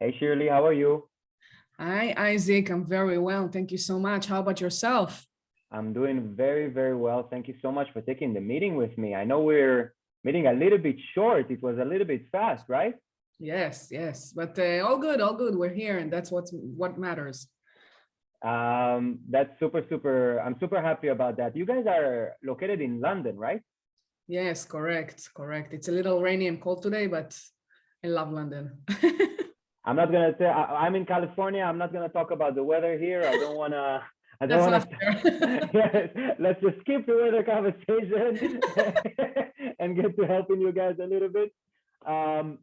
Hey Shirley, how are you? Hi, Isaac. I'm very well. Thank you so much. How about yourself? I'm doing very, very well. Thank you so much for taking the meeting with me. I know we're meeting a little bit short. It was a little bit fast, right? Yes, yes. But all good, all good. We're here, and that's what matters. That's super. I'm super happy about that. You guys are located in London, right? Yes, correct, correct. It's a little rainy and cold today, but I love London. I'm not gonna say I'm in California. I'm not gonna talk about the weather here. I don't wanna. I don't That's wanna. not fair. Yes, let's just skip the weather conversation and get to helping you guys a little bit. Um,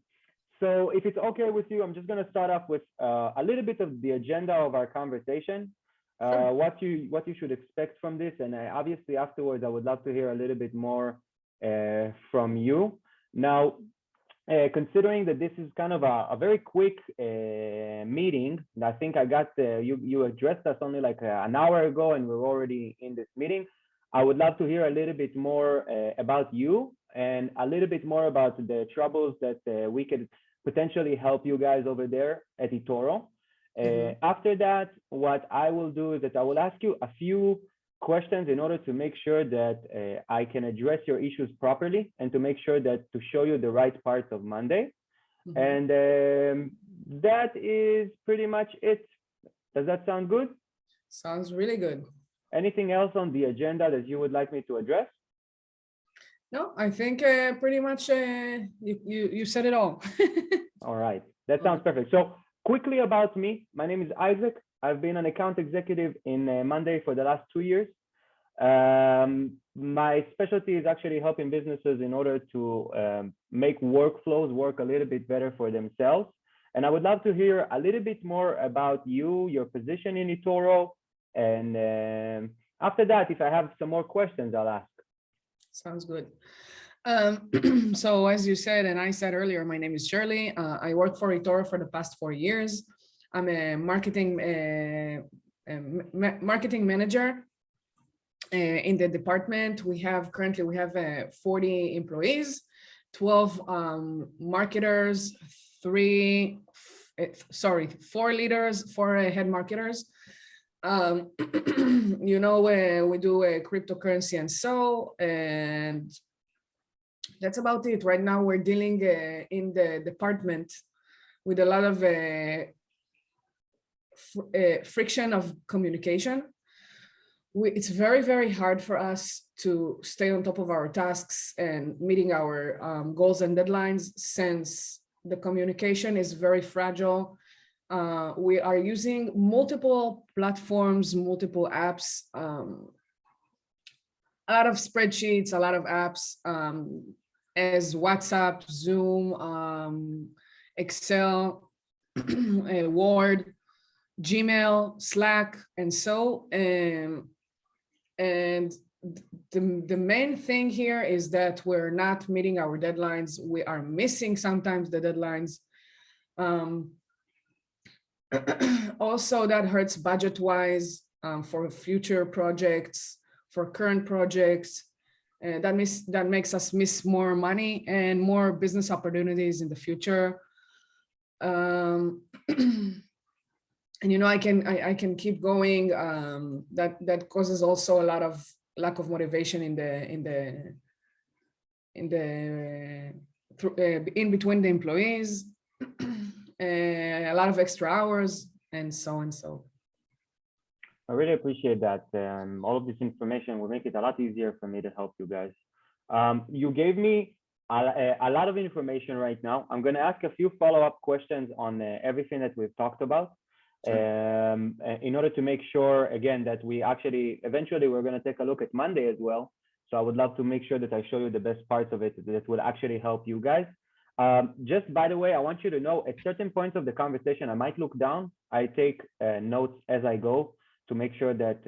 so if it's okay with you, I'm just gonna start off with a little bit of the agenda of our conversation. Sure. What you should expect from this, and obviously afterwards, I would love to hear a little bit more from you. Now, considering that this is kind of a very quick meeting, I think I got you addressed us only like an hour ago, and we're already in this meeting. I would love to hear a little bit more about you and a little bit more about the troubles that we could potentially help you guys over there at eToro. Mhm. After that, what I will do is that I will ask you a few questions in order to make sure that I can address your issues properly and to make sure that to show you the right parts of Monday. Mhm. And that is pretty much it. Does that sound good? Sounds really good. Anything else on the agenda that you would like me to address? No, I think pretty much you said it all. All right, that All sounds good. perfect. So quickly about me, my name is Isaac. I've been an account executive in Monday for the last 2 years. My specialty is actually helping businesses in order to make workflows work a little bit better for themselves. And I would love to hear a little bit more about you, your position in eToro. And after that, if I have some more questions, I'll ask. Sounds good. So as you said, and I said earlier, my name is Shirley. I work for eToro for the past 4 years. I'm a marketing manager in the department. Currently we have 40 employees, 12 marketers, 4 leaders, 4 head marketers. We do cryptocurrency and that's about it. Right now we're dealing in the department with a lot of friction of communication. It's very, very hard for us to stay on top of our tasks and meeting our goals and deadlines, since the communication is very fragile. We are using multiple platforms, multiple apps, a lot of spreadsheets, a lot of apps, as WhatsApp, Zoom, Excel, Word, Gmail, Slack, and so. And the main thing here is that we're not meeting our deadlines. We are missing sometimes the deadlines. Also, that hurts budget-wise for future projects, for current projects. That makes us miss more money and more business opportunities in the future. And I can keep going. That causes also a lot of lack of motivation in between the employees, a lot of extra hours, and so and so. I really appreciate that. All of this information will make it a lot easier for me to help you guys. You gave me a lot of information right now. I'm going to ask a few follow-up questions on everything that we've talked about. Sure. In order to make sure, again, that we actually, eventually, we're going to take a look at Monday as well. So I would love to make sure that I show you the best parts of it that will actually help you guys. Just by the way, I want you to know at certain points of the conversation, I might look down. I take notes as I go to make sure that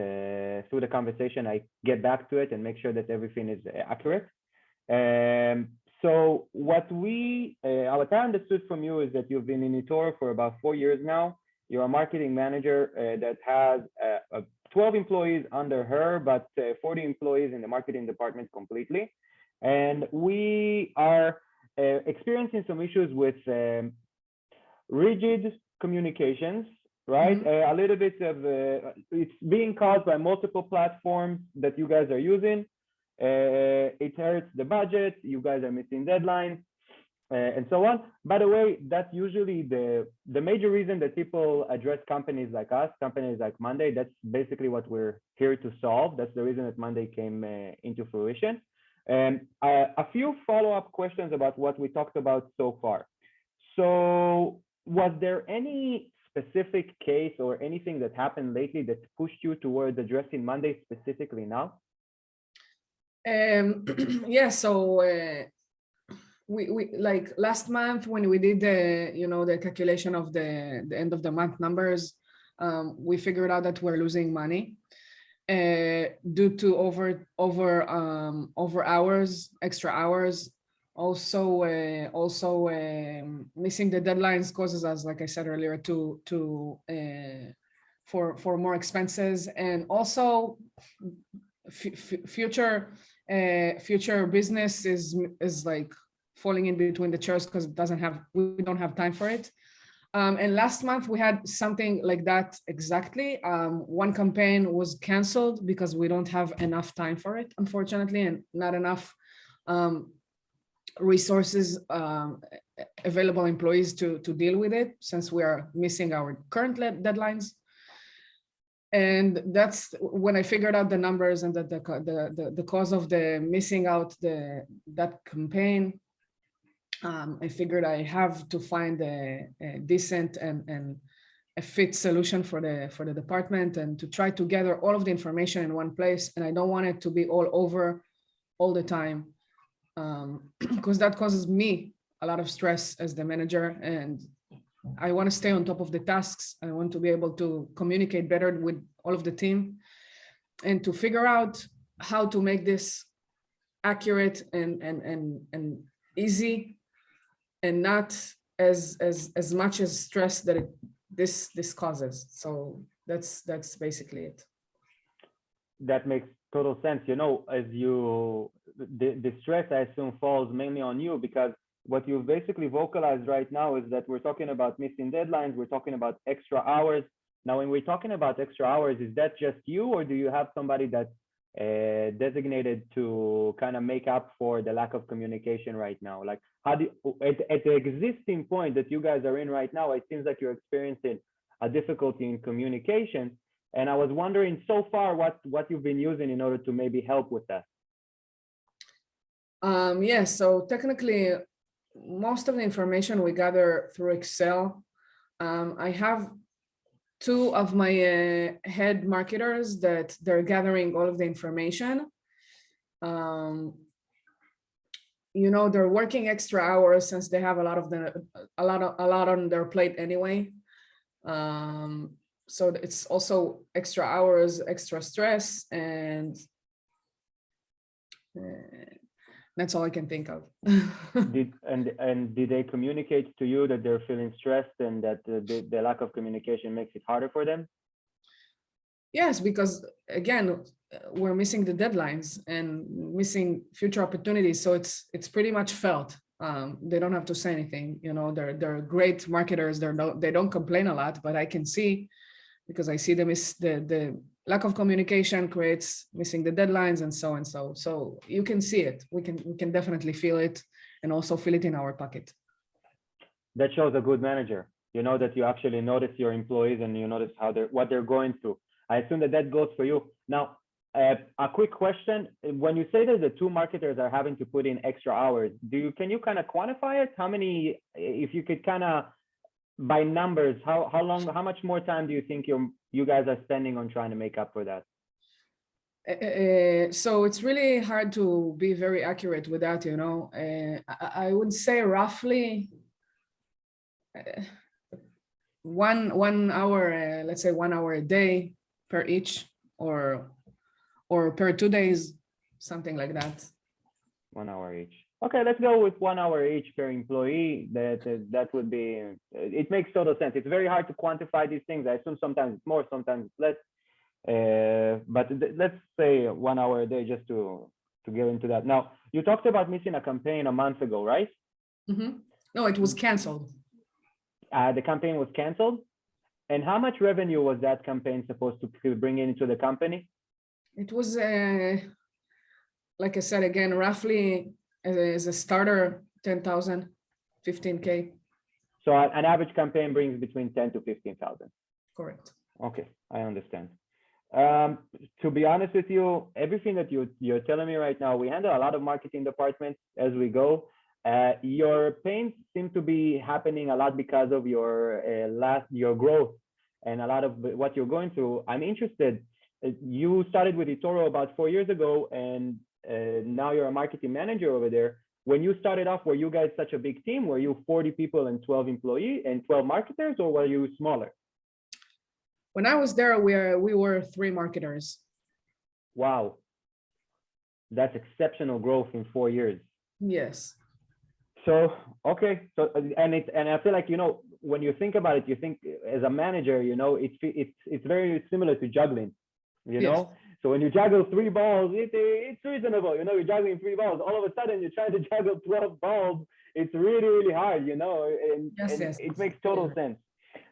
through the conversation, I get back to it and make sure that everything is accurate. So what I understood from you is that you've been in eToro for about 4 years now. You're a marketing manager that has 12 employees under her, but 40 employees in the marketing department completely. And we are experiencing some issues with rigid communications, right? A little bit of it's being caused by multiple platforms that you guys are using. It hurts the budget. You guys are missing deadlines, and so on. By the way, that's usually the major reason that people address companies like us, companies like Monday. That's basically what we're here to solve. That's the reason that Monday came into fruition. And a few follow-up questions about what we talked about so far. So was there any specific case or anything that happened lately that pushed you towards addressing Monday specifically now? Yeah, so we like last month when we did the calculation of the end of the month numbers, we figured out that we're losing money due to over hours, extra hours. Also missing the deadlines causes us, like I said earlier, for more expenses, and also future business is like falling in between the chairs because we don't have time for it. And last month we had something like that exactly. One campaign was canceled because we don't have enough time for it, unfortunately, and not enough resources, available employees to deal with it, since we are missing our current deadlines. And that's when I figured out the numbers and that the cause of the missing out that campaign. I figured I have to find a decent and a fit solution for the department, and to try to gather all of the information in one place. And I don't want it to be all over all the time, because that causes me a lot of stress as the manager, and I want to stay on top of the tasks. I want to be able to communicate better with all of the team, and to figure out how to make this accurate and easy, and not as much as stress that this causes. So that's basically it. That makes total sense. You know, as the stress, I assume, falls mainly on you, because what you've basically vocalized right now is that we're talking about missing deadlines. We're talking about extra hours. Now, when we're talking about extra hours, is that just you, or do you have somebody that's designated to kind of make up for the lack of communication right now? Like, how do you, at the existing point that you guys are in right now, it seems like you're experiencing a difficulty in communication. And I was wondering so far what you've been using in order to maybe help with that. Yeah, so technically, most of the information we gather through Excel. I have two of my head marketers that they're gathering all of the information. You know, they're working extra hours since they have a lot on their plate anyway. So it's also extra hours, extra stress, and that's all I can think of. Did they communicate to you that they're feeling stressed and that the lack of communication makes it harder for them? Yes, because again, we're missing the deadlines and missing future opportunities. So it's pretty much felt. They don't have to say anything. You know, they're great marketers. They don't complain a lot, but I can see, because I see the lack of communication creates missing the deadlines and so and so. So you can see it. We can definitely feel it, and also feel it in our pocket. That shows a good manager. You know, that you actually notice your employees and you notice what they're going through. I assume that goes for you. Now, a quick question. When you say that the two marketers are having to put in extra hours, can you kind of quantify it? How many, if you could kind of, by numbers, how much more time do you think you guys are spending on trying to make up for that? So it's really hard to be very accurate with that, you know. I would say roughly 1 hour, let's say 1 hour a day per each, or per 2 days, something like that. 1 hour each. Okay, let's go with 1 hour each per employee. That would be, it makes total sense. It's very hard to quantify these things. I assume sometimes it's more, sometimes it's less. But let's say 1 hour a day, just to get into that. Now, you talked about missing a campaign a month ago, right? Mm-hmm. No, it was canceled. The campaign was canceled. And how much revenue was that campaign supposed to bring into the company? It was, like I said, again, roughly as a starter, 10,000, 15K. So an average campaign brings between 10 to 15,000. Correct. Okay, I understand. To be honest with you, everything that you're telling me right now, we handle a lot of marketing departments as we go. Your pains seem to be happening a lot because of your growth and a lot of what you're going through. I'm interested. You started with eToro about 4 years ago, and now you're a marketing manager over there. When you started off, were you guys such a big team? Were you 40 people and 12 employees and 12 marketers, or were you smaller? When I was there, we were 3 marketers. Wow, that's exceptional growth in 4 years. Yes. So okay, so and I feel like, you know, when you think about it, you think as a manager, you know, it's very similar to juggling, you know. So when you juggle 3 balls, it's reasonable, you know. You're juggling 3 balls. All of a sudden, you're trying to juggle 12 balls. It's really, really hard, you know, and it makes total sense.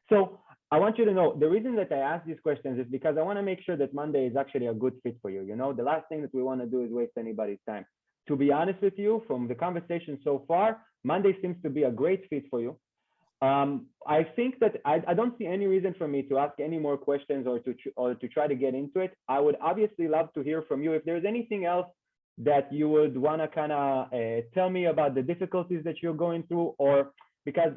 So I want you to know, the reason that I ask these questions is because I want to make sure that Monday is actually a good fit for you. You know, the last thing that we want to do is waste anybody's time. To be honest with you, from the conversation so far, Monday seems to be a great fit for you. I think that I don't see any reason for me to ask any more questions or to try to get into it. I would obviously love to hear from you. If there's anything else that you would want to kind of tell me about the difficulties that you're going through, or because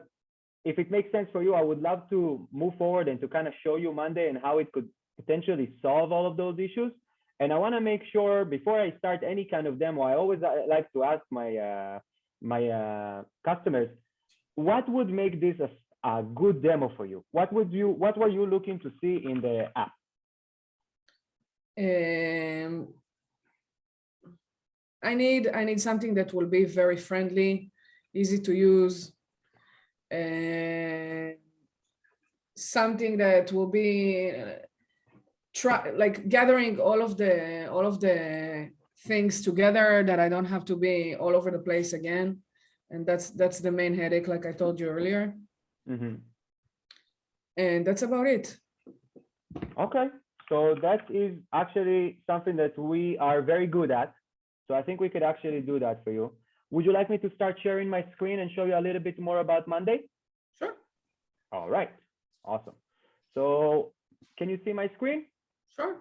if it makes sense for you, I would love to move forward and to kind of show you Monday and how it could potentially solve all of those issues. And I want to make sure before I start any kind of demo, I always like to ask my customers, what would make this a good demo for you? What were you looking to see in the app? I need something that will be very friendly, easy to use, something that will be like gathering all of the things together, that I don't have to be all over the place again. And that's the main headache, like I told you earlier. Mm-hmm. And that's about it. Okay, so that is actually something that we are very good at. So I think we could actually do that for you. Would you like me to start sharing my screen and show you a little bit more about Monday? Sure. All right, awesome. So can you see my screen? Sure.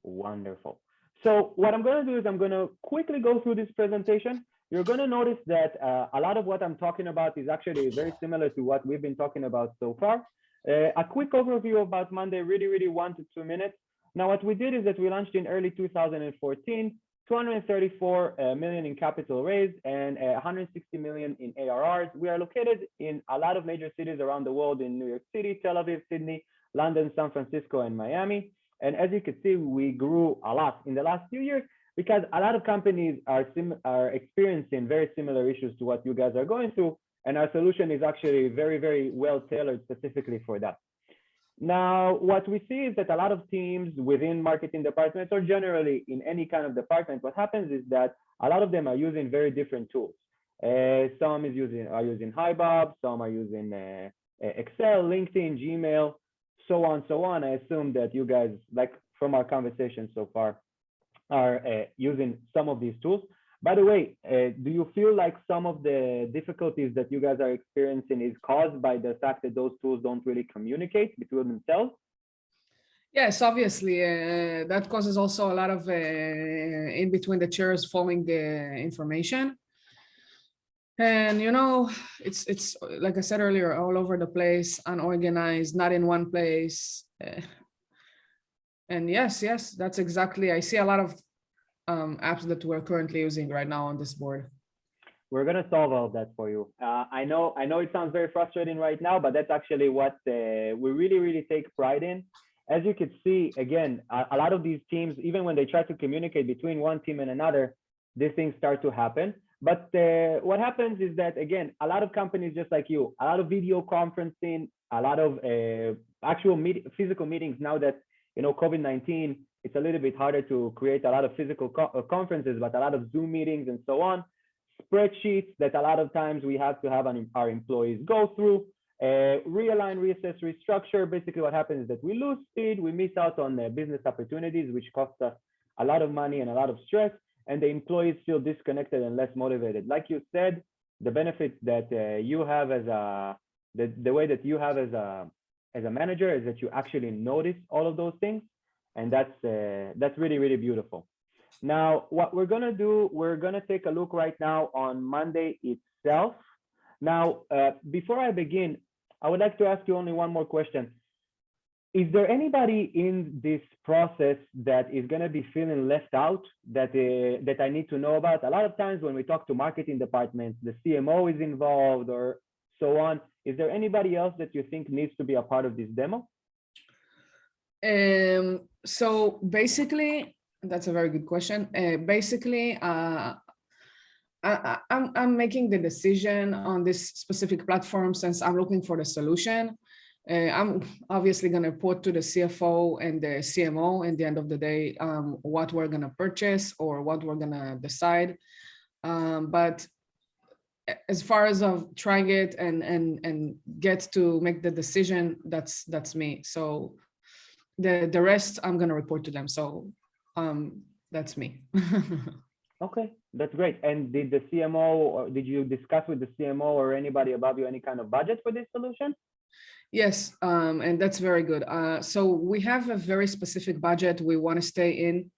Wonderful. So what I'm going to do is I'm going to quickly go through this presentation. You're going to notice that a lot of what I'm talking about is actually very similar to what we've been talking about so far. A quick overview about Monday, really 1 to 2 minutes. Now, what we did is that we launched in early 2014, 234 million in capital raised and 160 million in ARRs. We are located in a lot of major cities around the world, in New York City, Tel Aviv, Sydney, London, San Francisco, and Miami. And as you can see, we grew a lot in the last few years because a lot of companies are experiencing very similar issues to what you guys are going through. And our solution is actually very well tailored specifically for that. Now, what we see is that a lot of teams within marketing departments, or generally in any kind of department, what happens is that a lot of them are using very different tools. Some are using HiBob, some are using Excel, LinkedIn, Gmail, so on. I assume that you guys, like from our conversation so far, are using some of these tools. By the way, do you feel like some of the difficulties that you guys are experiencing is caused by the fact that those tools don't really communicate between themselves? Yes, obviously, that causes also a lot of in between the chairs falling the information. And, you know, it's like I said earlier, all over the place, unorganized, not in one place. And yes, that's exactly, I see a lot of apps that we're currently using right now on this board. We're going to solve all of that for you. I know it sounds very frustrating right now, but that's actually what we really take pride in. As you can see, again, a lot of these teams, even when they try to communicate between one team and another, these things start to happen. But what happens is that, again, a lot of companies just like you, a lot of video conferencing, a lot of actual physical meetings now that, you know, COVID-19, it's a little bit harder to create a lot of physical conferences, but a lot of Zoom meetings and so on. Spreadsheets that a lot of times we have to have our employees go through. realign, reassess, restructure. Basically what happens is that we lose speed, we miss out on business opportunities, which cost us a lot of money and a lot of stress, and the employees feel disconnected and less motivated. Like you said, the benefit that you have as the way that you have as a manager is that you actually notice all of those things, and that's really, really beautiful. Now, what we're gonna do, we're gonna take a look right now on Monday itself. Now, before I begin, I would like to ask you only one more question. Is there anybody in this process that is going to be feeling left out that that I need to know about? A lot of times when we talk to marketing departments, the CMO is involved or so on. Is there anybody else that you think needs to be a part of this demo? So basically, that's a very good question. Basically, I'm making the decision on this specific platform since I'm looking for the solution. I'm obviously going to report to the CFO and the CMO at the end of the day what we're going to purchase or what we're going to decide. But as far as of trying it and get to make the decision, that's me. So the rest I'm going to report to them. So that's me. Okay, that's great. And did the CMO, or did you discuss with the CMO or anybody above you any kind of budget for this solution? Yes, and that's very good. So we have a very specific budget. We want to stay in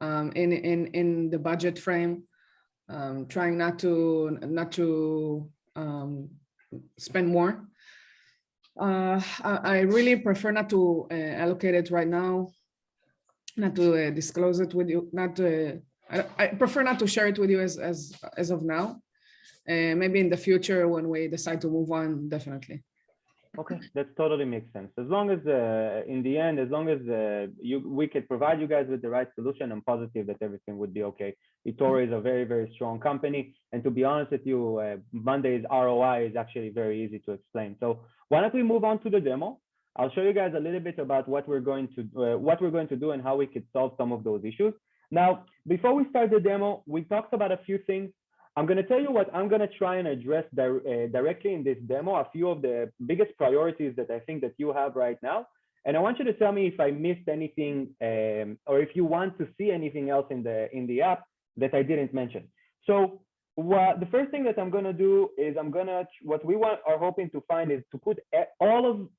the budget frame, trying not to spend more. I really prefer not to allocate it right now, not to disclose it with you, I prefer not to share it with you as of now. Maybe in the future when we decide to move on, definitely. Okay, that totally makes sense. As long as in the end, as long as we could provide you guys with the right solution, I'm positive that everything would be okay. eToro is a very, very strong company. And to be honest with you, Monday's ROI is actually very easy to explain. So why don't we move on to the demo? I'll show you guys a little bit about what we're going to do and how we could solve some of those issues. Now, before we start the demo, we talked about a few things. I'm going to tell you what I'm going to try and address directly in this demo, a few of the biggest priorities that I think that you have right now. And I want you to tell me if I missed anything or if you want to see anything else in the app that I didn't mention. So the first thing that I'm going to do is what we are hoping to find is to put all of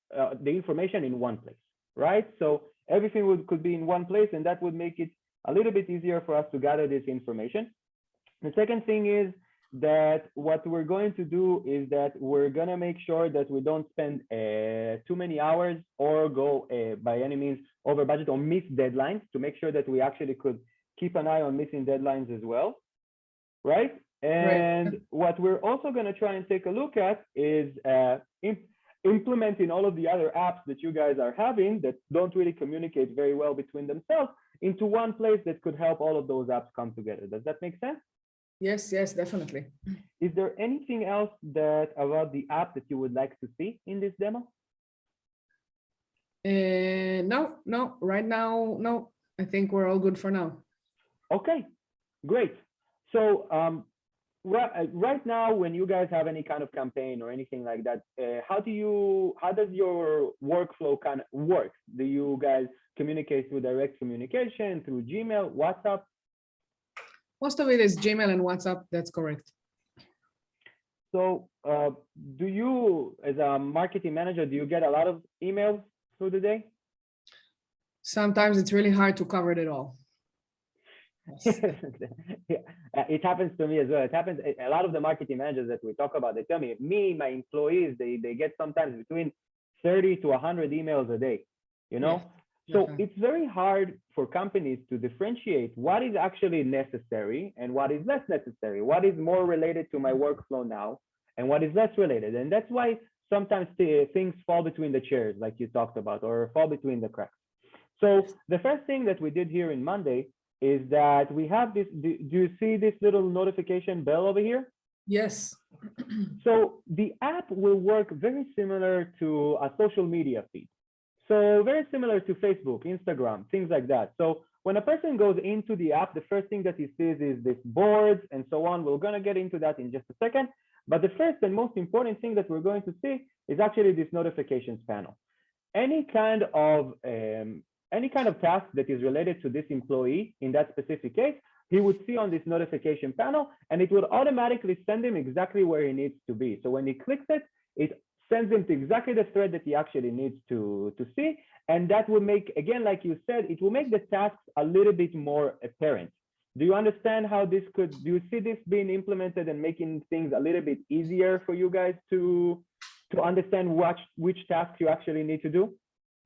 the information in one place, right? So everything could be in one place, and that would make it a little bit easier for us to gather this information. The second thing is that what we're going to do is that we're going to make sure that we don't spend too many hours or go by any means over budget or miss deadlines, to make sure that we actually could keep an eye on missing deadlines as well, right? And what we're also going to try and take a look at is implementing all of the other apps that you guys are having that don't really communicate very well between themselves into one place that could help all of those apps come together. Does that make sense? Yes, definitely. Is there anything else about the app that you would like to see in this demo? No, right now, no. I think we're all good for now. Okay, great. So right now, when you guys have any kind of campaign or anything like that, how does your workflow kind of work? Do you guys communicate through direct communication, through Gmail, WhatsApp? Most of it is Gmail and WhatsApp. That's correct. So do you, as a marketing manager, do you get a lot of emails through the day? Sometimes it's really hard to cover it all. Yeah, it happens to me as well. It happens, a lot of the marketing managers that we talk about, they tell me, my employees, they get sometimes between 30 to 100 emails a day, you know? Yeah. So it's very hard for companies to differentiate what is actually necessary and what is less necessary, what is more related to my workflow now and what is less related. And that's why sometimes things fall between the chairs, like you talked about, or fall between the cracks. So the first thing that we did here in Monday is that we have this, do you see this little notification bell over here? Yes. So the app will work very similar to a social media feed. So very similar to Facebook, Instagram, things like that. So when a person goes into the app, the first thing that he sees is this boards and so on. We're going to get into that in just a second. But the first and most important thing that we're going to see is actually this notifications panel. Any kind of task that is related to this employee in that specific case, he would see on this notification panel, and it would automatically send him exactly where he needs to be. So when he clicks it, it sends him to exactly the thread that he actually needs to see. And that will make, again, like you said, it will make the tasks a little bit more apparent. Do you understand how this do you see this being implemented and making things a little bit easier for you guys to understand which tasks you actually need to do?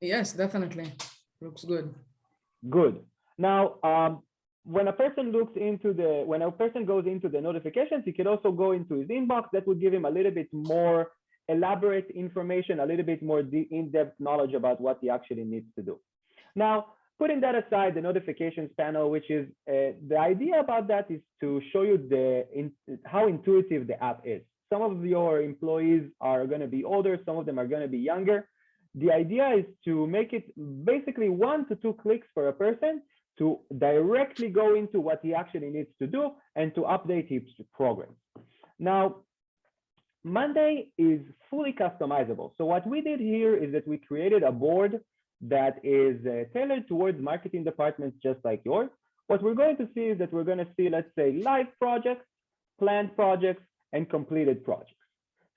Yes, definitely. Looks good. Good. Now, when a person goes into the notifications, he could also go into his inbox. That would give him a little bit more elaborate information, a little bit more in-depth knowledge about what he actually needs to do. Now, putting that aside, the notifications panel, which is the idea about that is to show you how intuitive the app is. Some of your employees are going to be older, some of them are going to be younger. The idea is to make it basically 1 to 2 clicks for a person to directly go into what he actually needs to do and to update his program. Now, Monday is fully customizable. So what we did here is that we created a board that is tailored towards marketing departments just like yours. What we're going to see is that we're going to see, let's say, live projects, planned projects, and completed projects.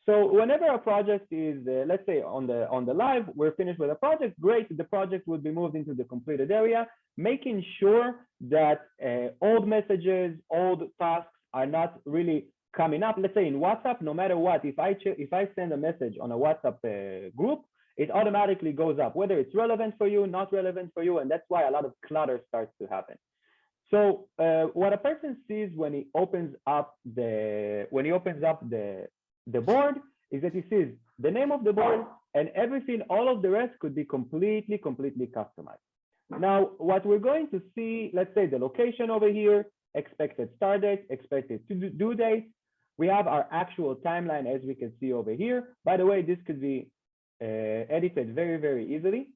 So whenever a project is, let's say on the live, we're finished with a project, great, the project would be moved into the completed area, making sure that old messages, old tasks are not really coming up. Let's say in WhatsApp, no matter what, if I send a message on a WhatsApp group, it automatically goes up, whether it's relevant for you, not relevant for you, and that's why a lot of clutter starts to happen. So what a person sees when he opens up the board is that he sees the name of the board and everything, all of the rest could be completely customized. Now, what we're going to see, let's say the location over here, expected start date, expected due date. We have our actual timeline as we can see over here. By the way, this could be edited very easily.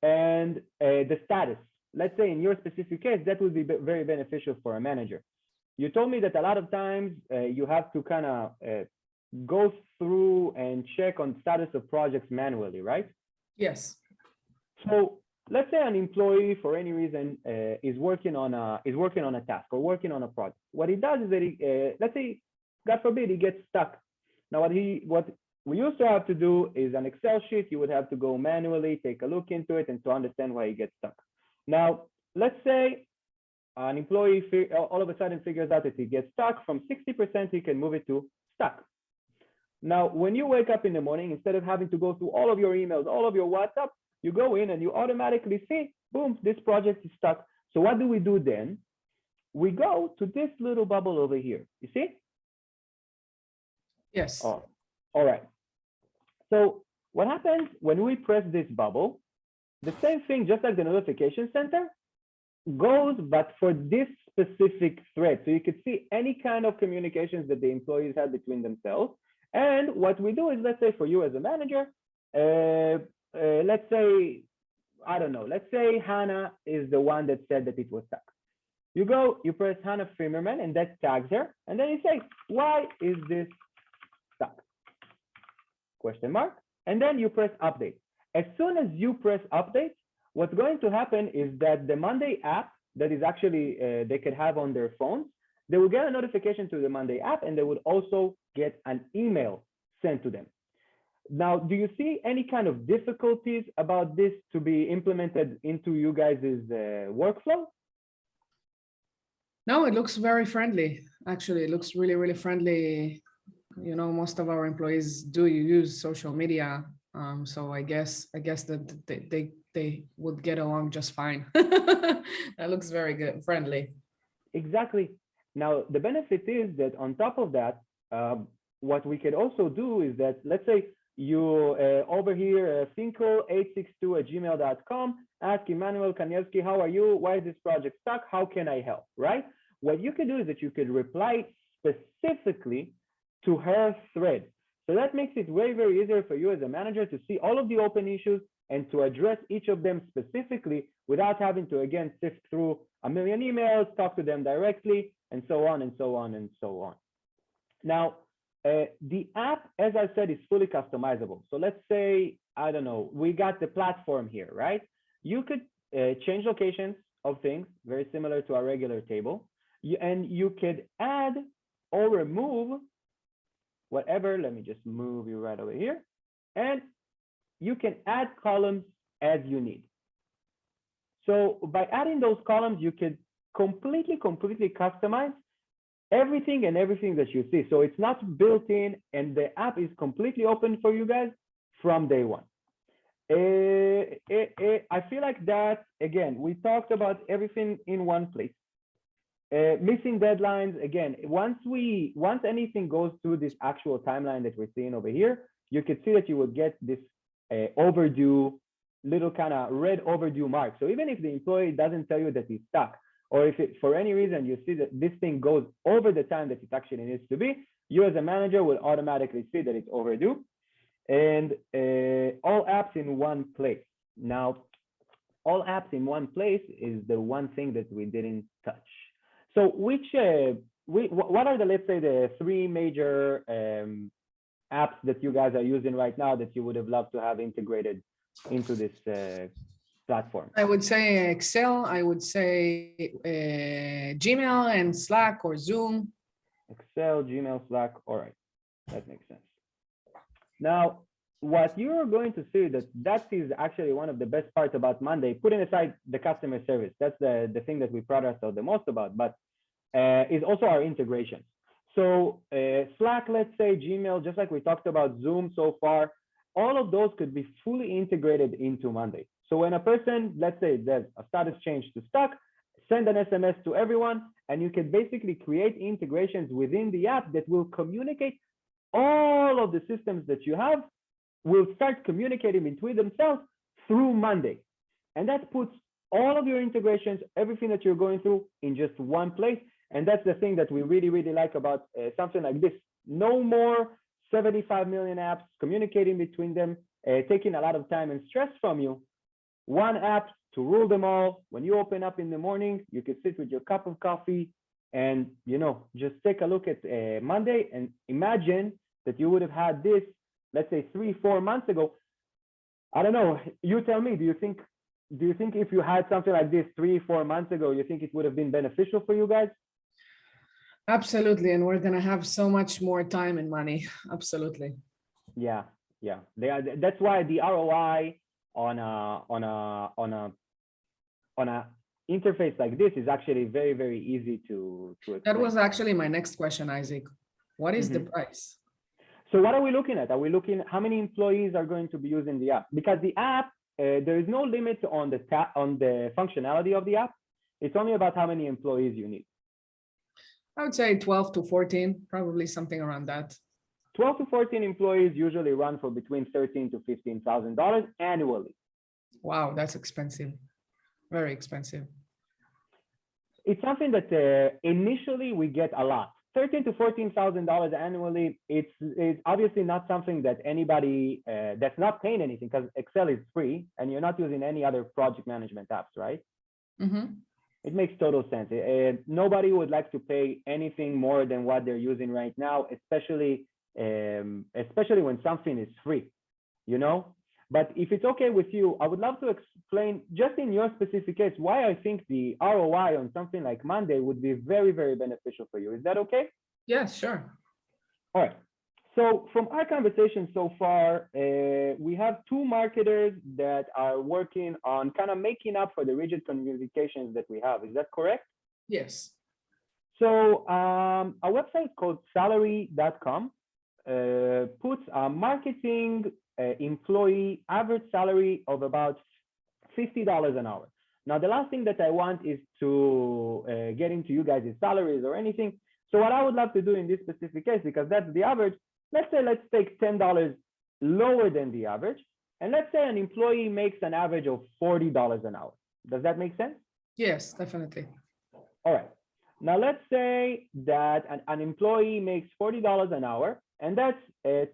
And the status, let's say in your specific case, that would be very beneficial for a manager. You told me that a lot of times you have to kind of go through and check on status of projects manually, right? Yes. So let's say an employee for any reason is working on a task or working on a project. What he does is that he, let's say, God forbid, he gets stuck. Now what we used to have to do is an Excel sheet. You would have to go manually, take a look into it, and to understand why he gets stuck. Now, let's say an employee all of a sudden figures out that he gets stuck. From 60%, he can move it to stuck. Now, when you wake up in the morning, instead of having to go through all of your emails, all of your WhatsApp, you go in and you automatically see, boom, this project is stuck. So what do we do then? We go to this little bubble over here. You see? Yes. Oh, all right. So what happens when we press this bubble? The same thing, just like the notification center, goes, but for this specific thread. So you could see any kind of communications that the employees had between themselves. And what we do is, let's say for you as a manager, let's say, I don't know, let's say Hannah is the one that said that it was stuck. You go, you press Hannah Fimmerman, and that tags her. And then you say, why is this stuck? Question mark. And then you press update. As soon as you press update, what's going to happen is that the Monday app that is actually they could have on their phones, they will get a notification to the Monday app, and they would also get an email sent to them. Now, do you see any kind of difficulties about this to be implemented into you guys' workflow? No, it looks very friendly. Actually, it looks really friendly. You know, most of our employees do use social media. So I guess that they would get along just fine. That looks very good, friendly. Exactly. Now, the benefit is that on top of that, what we could also do is that, let's say you over here, finkel862@gmail.com, ask Emmanuel Kanievsky, how are you? Why is this project stuck? How can I help, right? What you could do is that you could reply specifically to her thread. So that makes it very easier for you as a manager to see all of the open issues and to address each of them specifically without having to, again, sift through a million emails, talk to them directly, and so on and so on and so on. Now, The app, as I said, is fully customizable. So let's say, I don't know, we got the platform here, right? You could change locations of things, very similar to our regular table. And you could add or remove whatever. Let me just move you right over here. And you can add columns as you need. So by adding those columns, you can completely customize everything that you see. So it's not built in, and the app is completely open for you guys from day one. I feel like that, again, we talked about everything in one place. Missing deadlines, again, once anything goes through this actual timeline that we're seeing over here, you can see that you will get this overdue, little kind of red overdue mark. So even if the employee doesn't tell you that he's stuck, or if it, for any reason you see that this thing goes over the time that it actually needs to be, you as a manager will automatically see that it's overdue. And all apps in one place. Now, all apps in one place is the one thing that we didn't touch. So what are the, let's say, the three major apps that you guys are using right now that you would have loved to have integrated into this platform? I would say Excel, I would say Gmail and Slack or Zoom. Excel, Gmail, Slack, all right, that makes sense. Now, what you're going to see that is actually one of the best parts about Monday, putting aside the customer service. That's the thing that we pride ourselves the most about, but is also our integration. So Slack, let's say, Gmail, just like we talked about Zoom so far, all of those could be fully integrated into Monday. So when a person, let's say there's a status change to stuck, send an SMS to everyone, and you can basically create integrations within the app that will communicate. All of the systems that you have will start communicating between themselves through Monday. And that puts all of your integrations, everything that you're going through in just one place. And that's the thing that we really, really like about something like this. No more 75 million apps communicating between them, taking a lot of time and stress from you. One app to rule them all. When you open up in the morning, you can sit with your cup of coffee and, just take a look at Monday and imagine that you would have had this, let's say 3-4 months ago. I don't know. You tell me, do you think if you had something like this 3-4 months ago, you think it would have been beneficial for you guys? Absolutely. And we're going to have so much more time and money. Absolutely. Yeah. That's why the ROI on a interface like this is actually very, very easy to explain. That was actually my next question, Isaac. What is the price? So what are we looking at? Are we looking how many employees are going to be using the app? Because the app, there is no limit on the functionality of the app. It's only about how many employees you need. I would say 12 to 14, probably something around that. 12 to 14 employees usually run for between $13,000 to $15,000 annually. Wow, that's expensive. Very expensive. It's something that initially we get a lot. $13,000 to $14,000 annually. It's obviously not something that anybody that's not paying anything, because Excel is free and you're not using any other project management apps, right? It makes total sense. Nobody would like to pay anything more than what they're using right now, especially when something is free, But if it's okay with you, I would love to explain just in your specific case why I think the ROI on something like Monday would be very, very beneficial for you. Is that okay? Yes, sure. All right. So from our conversation so far, we have two marketers that are working on kind of making up for the rigid communications that we have. Is that correct? Yes. So a website called salary.com puts a marketing employee average salary of about $50 an hour. Now, the last thing that I want is to get into you guys' salaries or anything. So what I would love to do in this specific case, because that's the average, let's take $10 lower than the average. And let's say an employee makes an average of $40 an hour. Does that make sense? Yes, definitely. All right. Now, let's say that an employee makes $40 an hour, and that's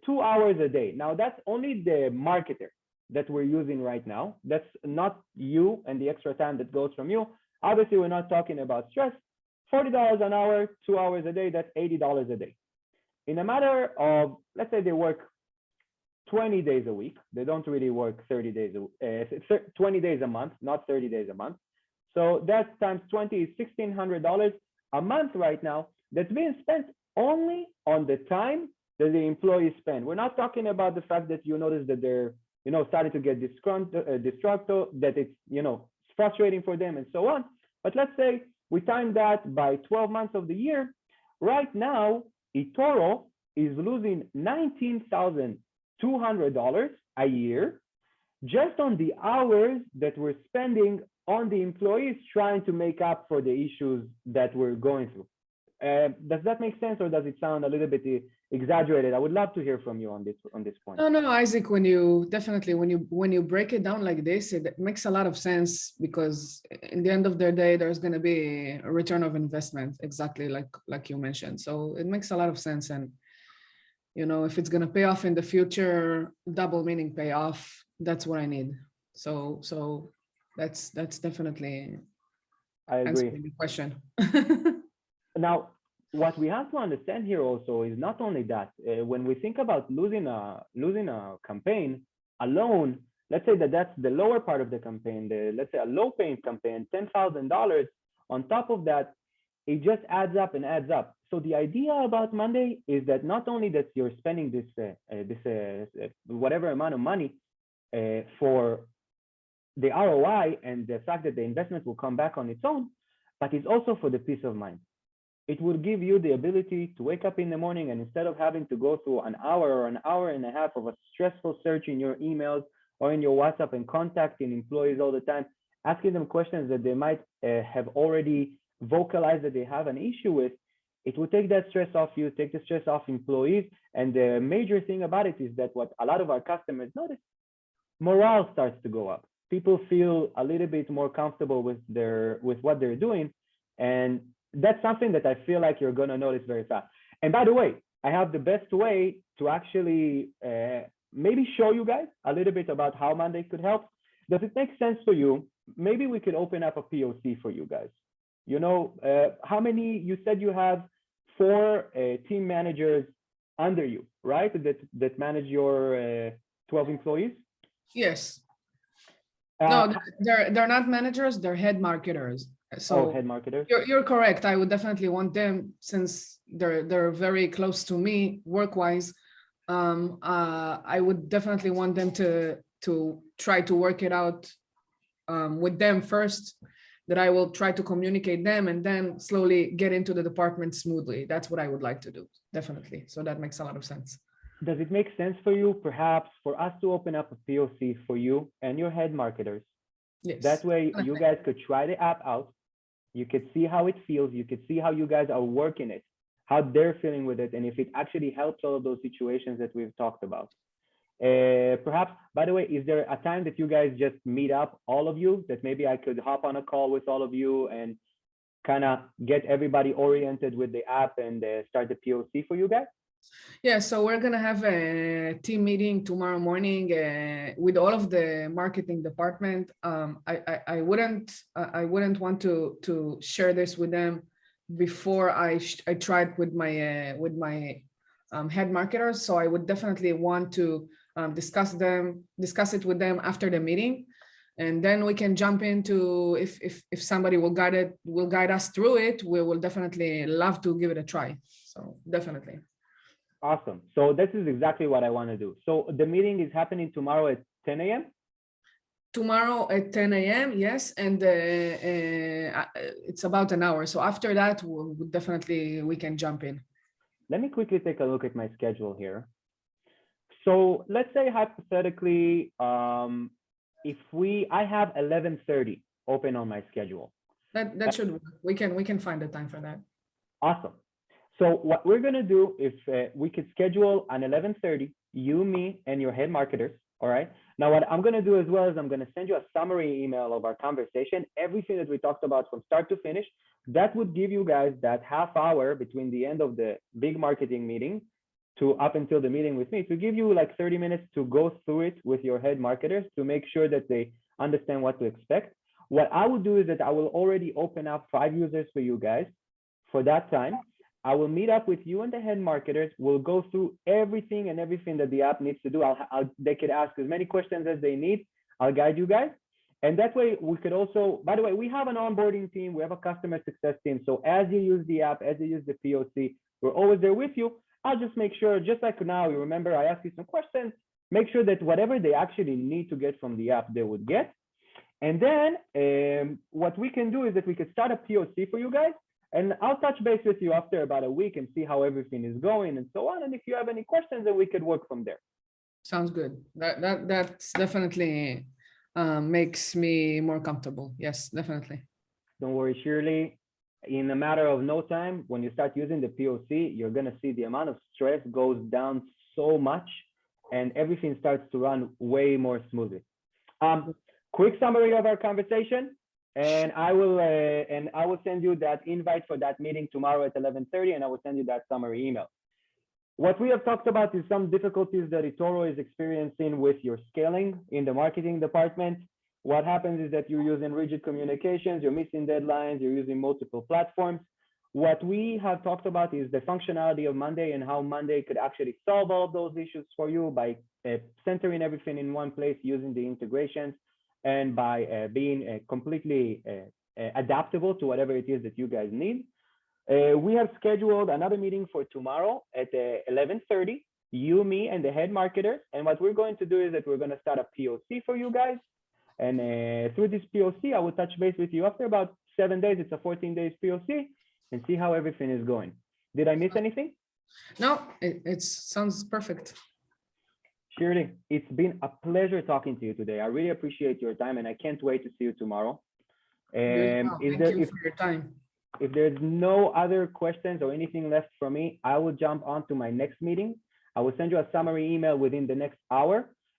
2 hours a day. Now, that's only the marketer that we're using right now. That's not you and the extra time that goes from you. Obviously, we're not talking about stress. $40 an hour, 2 hours a day, that's $80 a day. in a matter of, let's say they work 20 days a week. They don't really work 20 days a month, not 30 days a month. So that times 20 is $1,600 a month right now that's being spent only on the time that the employees spend. We're not talking about the fact that you notice that they're, starting to get distracted, that it's, frustrating for them and so on. But let's say we time that by 12 months of the year. Right now, eToro is losing $19,200 a year just on the hours that we're spending on the employees trying to make up for the issues that we're going through. Does that make sense, or does it sound a little bit exaggerated? I would love to hear from you on this point. No, Isaac, when you break it down like this, it makes a lot of sense, because in the end of the day, there's going to be a return of investment, exactly like you mentioned. So it makes a lot of sense. And, if it's going to pay off in the future, double meaning pay off, that's what I need. So that's definitely I agree. answering the question. Now, what we have to understand here also is not only that, when we think about losing a campaign alone, let's say that that's the lower part of the campaign, let's say a low paying campaign, $10,000. On top of that, it just adds up and adds up. So the idea about Monday is that not only that you're spending this whatever amount of money for the ROI and the fact that the investment will come back on its own, but it's also for the peace of mind. It will give you the ability to wake up in the morning, and instead of having to go through an hour or an hour and a half of a stressful search in your emails or in your WhatsApp and contacting employees all the time, asking them questions that they might have already vocalized that they have an issue with, it will take that stress off you, take the stress off employees. And the major thing about it is that what a lot of our customers notice, morale starts to go up. People feel a little bit more comfortable with what they're doing. And that's something that I feel like you're going to notice very fast. And by the way, I have the best way to actually maybe show you guys a little bit about how Monday could help. Does it make sense for you? Maybe we could open up a POC for you guys. How many, you said you have 4 team managers under you, right? That manage your 12 employees? Yes. No, they're not managers, they're head marketers. So head marketers. You're correct. I would definitely want them, since they're very close to me work-wise. I would definitely want them to try to work it out with them first, that I will try to communicate them and then slowly get into the department smoothly. That's what I would like to do, definitely. So that makes a lot of sense. Does it make sense for you, perhaps, for us to open up a POC for you and your head marketers? Yes. That way you guys could try the app out. You could see how it feels. You could see how you guys are working it, how they're feeling with it, and if it actually helps all of those situations that we've talked about. Perhaps, by the way, is there a time that you guys just meet up, all of you, that maybe I could hop on a call with all of you and kind of get everybody oriented with the app and start the POC for you guys? Yeah, so we're gonna have a team meeting tomorrow morning with all of the marketing department. I wouldn't want to share this with them before I tried with my head marketers. So I would definitely want to discuss it with them after the meeting, and then we can jump into if somebody will guide us through it. We will definitely love to give it a try. So definitely. Awesome. So this is exactly what I want to do. So the meeting is happening tomorrow at 10 a.m. Tomorrow at 10 a.m. Yes, and it's about an hour. So after that, we can jump in. Let me quickly take a look at my schedule here. So let's say hypothetically, I have 11:30 open on my schedule. That should work. We can find the time for that. Awesome. So what we're gonna do is we could schedule an 11:30, you, me, and your head marketers. All right. Now what I'm gonna do as well is I'm gonna send you a summary email of our conversation, everything that we talked about from start to finish. That would give you guys that half hour between the end of the big marketing meeting to up until the meeting with me, to give you like 30 minutes to go through it with your head marketers to make sure that they understand what to expect. What I will do is that I will already open up 5 users for you guys for that time. I will meet up with you and the head marketers. We'll go through everything that the app needs to do. They could ask as many questions as they need. I'll guide you guys. And that way we could also, by the way, we have an onboarding team. We have a customer success team. So as you use the app, as you use the POC, we're always there with you. I'll just make sure, just like now, you remember I asked you some questions, make sure that whatever they actually need to get from the app, they would get. And then what we can do is that we could start a POC for you guys. And I'll touch base with you after about a week and see how everything is going and so on. And if you have any questions, then we could work from there. Sounds good. That's definitely makes me more comfortable. Yes, definitely. Don't worry, Shirley. In a matter of no time, when you start using the POC, you're going to see the amount of stress goes down so much and everything starts to run way more smoothly. Quick summary of our conversation. And I will send you that invite for that meeting tomorrow at 11:30, and I will send you that summary email. What we have talked about is some difficulties that eToro is experiencing with your scaling in the marketing department. What happens is that you're using rigid communications, you're missing deadlines, you're using multiple platforms. What we have talked about is the functionality of Monday and how Monday could actually solve all of those issues for you by centering everything in one place using the integrations, and by being completely adaptable to whatever it is that you guys need. We have scheduled another meeting for tomorrow at 11:30, you, me, and the head marketer. And what we're going to do is that we're going to start a POC for you guys. And through this POC, I will touch base with you after about 7 days. It's a 14 days POC, and see how everything is going. Did I miss anything? No, it sounds perfect. Shirley, it's been a pleasure talking to you today. I really appreciate your time, and I can't wait to see you tomorrow. Thank you for your time. If there's no other questions or anything left from me, I will jump on to my next meeting. I will send you a summary email within the next hour,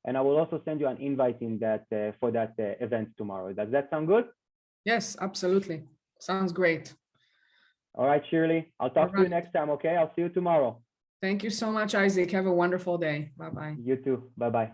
and I will also send you an invite in that for that event tomorrow. Does that sound good? Yes, absolutely. Sounds great. All right, Shirley. I'll talk to you next time, okay? I'll see you tomorrow. Thank you so much, Isaac. Have a wonderful day. Bye-bye. You too. Bye-bye.